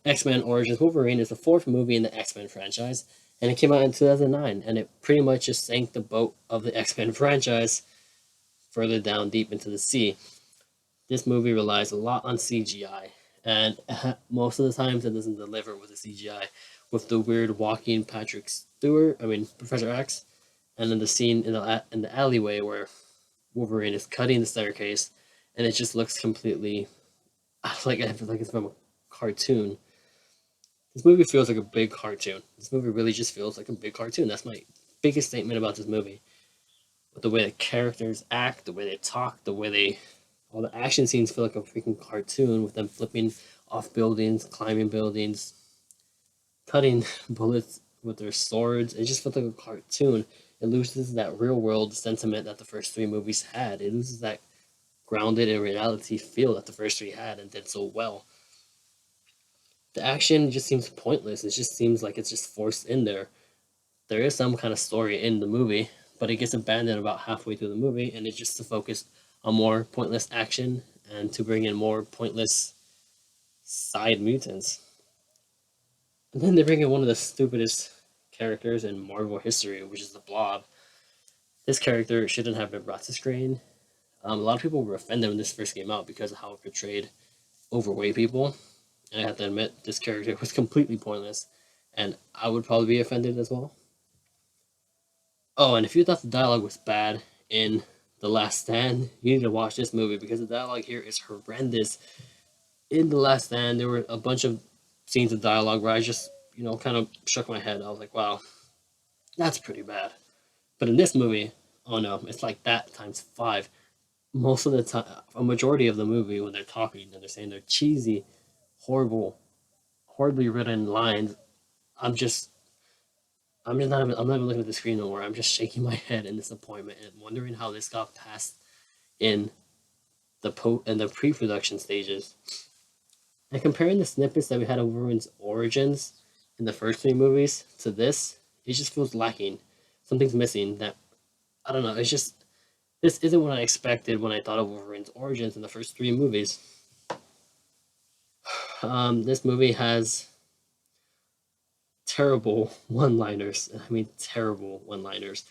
X-Men Origins Wolverine is the fourth movie in the X-Men franchise, and it came out in 2009, and it pretty much just sank the boat of the X-Men franchise further down deep into the sea. This movie relies a lot on CGI, and most of the times it doesn't deliver with the CGI, with the weird walking Professor X, and then the scene in the alleyway where Wolverine is cutting the staircase, and it just looks completely like it's from a cartoon. This movie feels like a big cartoon. This movie really just feels like a big cartoon. That's my biggest statement about this movie. With the way the characters act, the way they talk, all the action scenes feel like a freaking cartoon with them flipping off buildings, climbing buildings, cutting bullets with their swords. It just feels like a cartoon. It loses that real world sentiment that the first three movies had. It loses that grounded in reality feel that the first three had and did so well. The action just seems pointless. It just seems like it's just forced in there. There is some kind of story in the movie, but it gets abandoned about halfway through the movie, and it's just to focus on more pointless action and to bring in more pointless side mutants. And then they bring in one of the stupidest characters in Marvel history, which is the Blob. This character shouldn't have been brought to screen. A lot of people were offended when this first came out because of how it portrayed overweight people. And I have to admit, this character was completely pointless, and I would probably be offended as well. Oh, and if you thought the dialogue was bad in The Last Stand, you need to watch this movie because the dialogue here is horrendous. In The Last Stand, there were a bunch of scenes of dialogue where I just, kind of shook my head. I was like, wow, that's pretty bad. But in this movie, oh no, it's like that times five. Most of the time, a majority of the movie, when they're talking and they're saying they're cheesy, horrible, horribly written lines, I'm just I'm not even looking at the screen no more. I'm just shaking my head in disappointment and wondering how this got passed in the pre-production stages. And comparing the snippets that we had of Wolverine's origins in the first three movies to this, it just feels lacking. Something's missing. That I don't know. It's just this isn't what I expected when I thought of Wolverine's origins in the first three movies. This movie has terrible one-liners. I mean, terrible one-liners.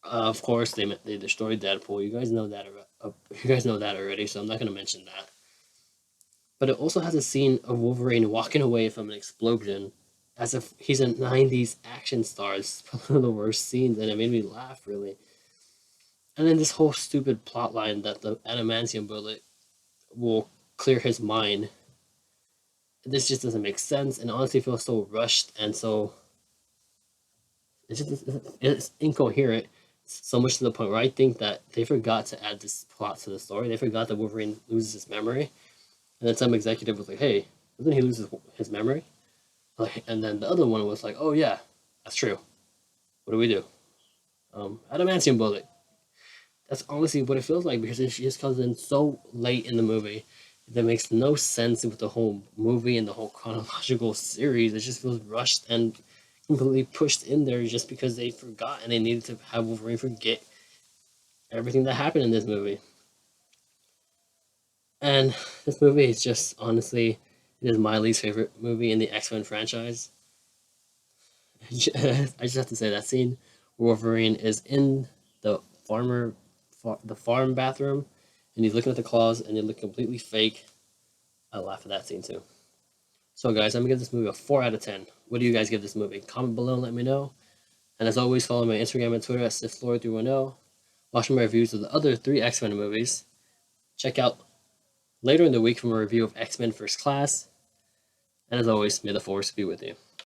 Of course, they destroyed Deadpool. You guys know that. You guys know that already, so I'm not gonna mention that. But it also has a scene of Wolverine walking away from an explosion, as if he's a '90s action star. It's one of the worst scenes, and it made me laugh really. And then this whole stupid plot line that the adamantium bullet will clear his mind. This just doesn't make sense, and honestly feels so rushed and so it's incoherent. So much to the point where I think that they forgot to add this plot to the story. They forgot that Wolverine loses his memory, and then some executive was like, "Hey, doesn't he lose his memory?" Like, and then the other one was like, "Oh yeah, that's true. What do we do? Adamantium bullet." That's honestly what it feels like because it just comes in so late in the movie that makes no sense with the whole movie and the whole chronological series. It just feels rushed and completely pushed in there just because they forgot and they needed to have Wolverine forget everything that happened in this movie. And this movie is just honestly, it is my least favorite movie in the X-Men franchise. I just have to say that scene where Wolverine is in the the farm bathroom, and he's looking at the claws, and they look completely fake. I laugh at that scene too. So, guys, I'm gonna give this movie a 4 out of 10. What do you guys give this movie? Comment below and let me know. And as always, follow my Instagram and Twitter at SifFlora310. Watch my reviews of the other three X-Men movies. Check out later in the week from a review of X-Men First Class. And as always, may the Force be with you.